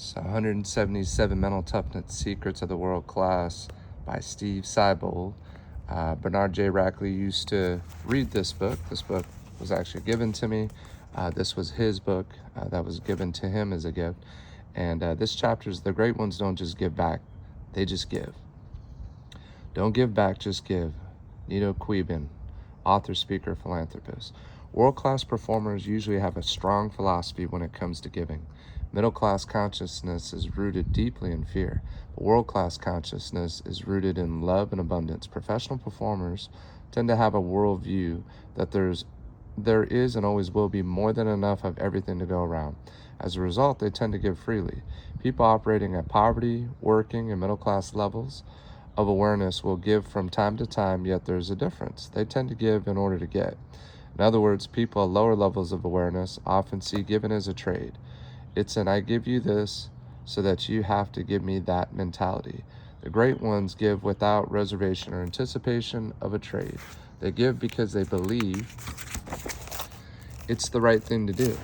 It's 177 Mental Toughness Secrets of the World Class by Steve Seibold. Bernard J. Rackley used to read this book. This book was actually given to me. This was his book that was given to him as a gift. And this chapter is the great ones don't just give back, they just give. Don't give back, just give. Nito Quibin, author, speaker, philanthropist. World-class performers usually have a strong philosophy when it comes to giving. Middle-class consciousness is rooted deeply in fear, but world-class consciousness is rooted in love and abundance. Professional performers tend to have a worldview that there is and always will be more than enough of everything to go around. As a result, they tend to give freely. People operating at poverty, working, and middle-class levels of awareness will give from time to time, yet there's a difference. They tend to give in order to get. In other words, people at lower levels of awareness often see giving as a trade. It's an I give you this so that you have to give me that mentality. The great ones give without reservation or anticipation of a trade. They give because they believe it's the right thing to do.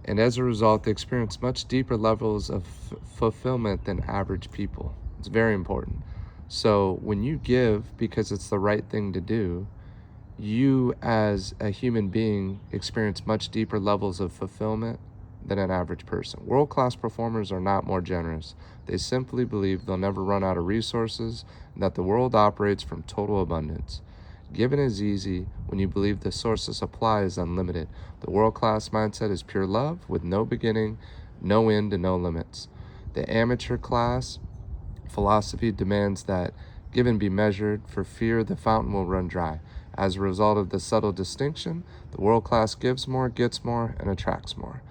And as a result, they experience much deeper levels of fulfillment than average people. It's very important. So when you give because it's the right thing to do, you as a human being experience much deeper levels of fulfillment than an average person. World-class performers are not more generous. They simply believe they'll never run out of resources and that the world operates from total abundance. Giving is easy when you believe the source of supply is unlimited. The world-class mindset is pure love with no beginning, no end, and no limits. The amateur class philosophy demands that giving be measured for fear the fountain will run dry. As a result of the subtle distinction, the world class gives more, gets more, and attracts more.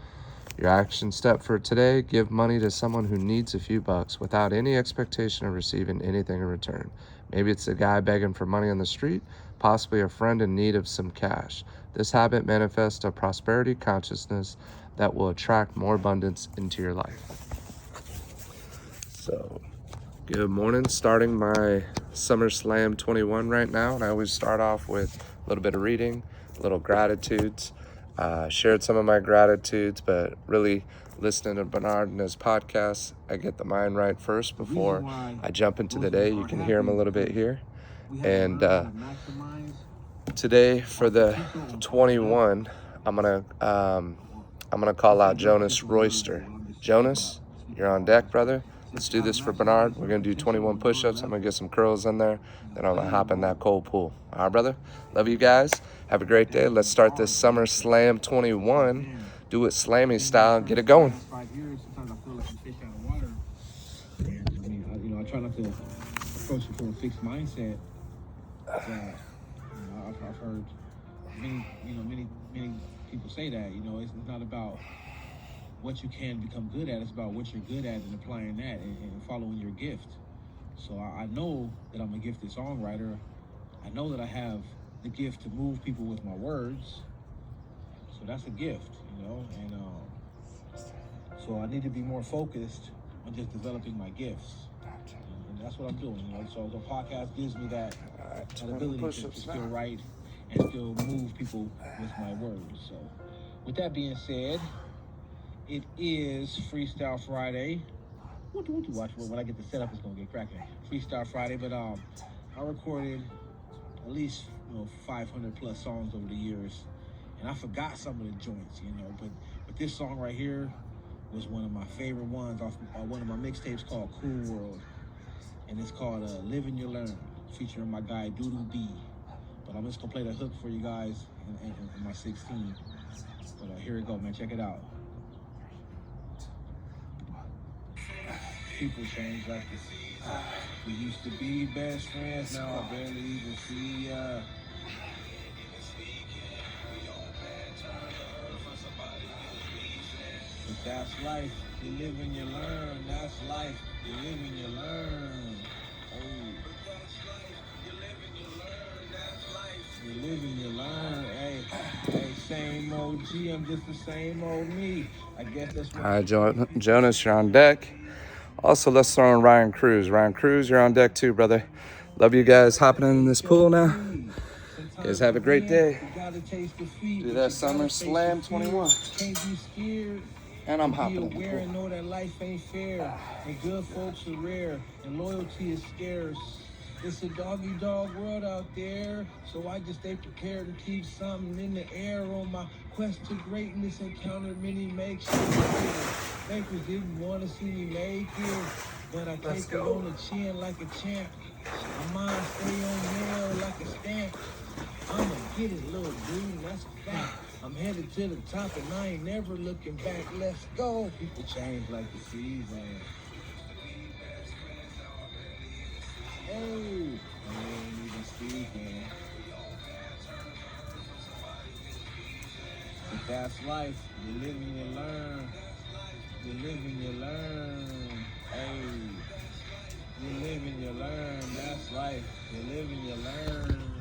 Your action step for today, give money to someone who needs a few bucks without any expectation of receiving anything in return. Maybe it's a guy begging for money on the street, possibly a friend in need of some cash. This habit manifests a prosperity consciousness that will attract more abundance into your life. So, good morning. Starting my SummerZlam21 right now, and I always start off with a little bit of reading, a little gratitudes. Shared some of my gratitudes, but really listening to Bernard and his podcast, I get the mind right first before I jump into the day. You can hear him a little bit here. And today for the 21, I'm gonna call out Jonas Royster. Jonas, you're on deck, brother. Let's do this for Bernard. We're going to do 21 push-ups. I'm going to get some curls in there. Then I'm going to hop in that cold pool. All right, brother? Love you guys. Have a great day. Let's start this SummerZlam21. Do it slammy style. Get it going. Sometimes I feel like I'm fish out of water. And, I try not to approach it from a fixed mindset. I've heard many people say that. It's not about what you can become good at. It's about what you're good at and applying that and following your gift. So I know that I'm a gifted songwriter. I know that I have the gift to move people with my words. So that's a gift, and so I need to be more focused on just developing my gifts. And that's what I'm doing, So the podcast gives me that ability to still write and still move people with my words. So with that being said, it is Freestyle Friday. What do you watch? When I get the setup, it's gonna get cracking. Freestyle Friday, but I recorded at least 500 plus songs over the years, and I forgot some of the joints, But this song right here was one of my favorite ones off one of my mixtapes called Cool World, and it's called Live and You Learn, featuring my guy Doodoo B. But I'm just gonna play the hook for you guys in my 16. But here it go, man. Check it out. People change like this. We used to be best friends, now I barely even see ya. But that's life, you live and you learn. That's life, you live and you learn. You live and you learn. Hey, same old G, I'm just the same old me. I guess that's what. All right, Jonas, you're on deck. Also, let's throw in Ryan Cruz. Ryan Cruz, you're on deck too, brother. Love you guys hopping in this pool now. You guys have a great day. Do that SummerZlam21. Can't be scared. And I'm Be hopping in the aware pool. and know that life ain't fair, and good folks are rare, and loyalty is scarce. It's a dog-eat-dog world out there, so I just stay prepared and keep something in the air on my quest to greatness. Encountered many makeshifts. Fakers didn't want to see me make it, but I take it on the chin like a champ. My mind stay on nail like a stamp. I'ma get it, little dude, that's a fact. I'm headed to the top and I ain't never looking back. Let's go. People change like the season. Oh, I ain't even speaking. But that's life. You live and you learn. You live and you learn. Hey, you live and you learn. That's life. You live and you learn.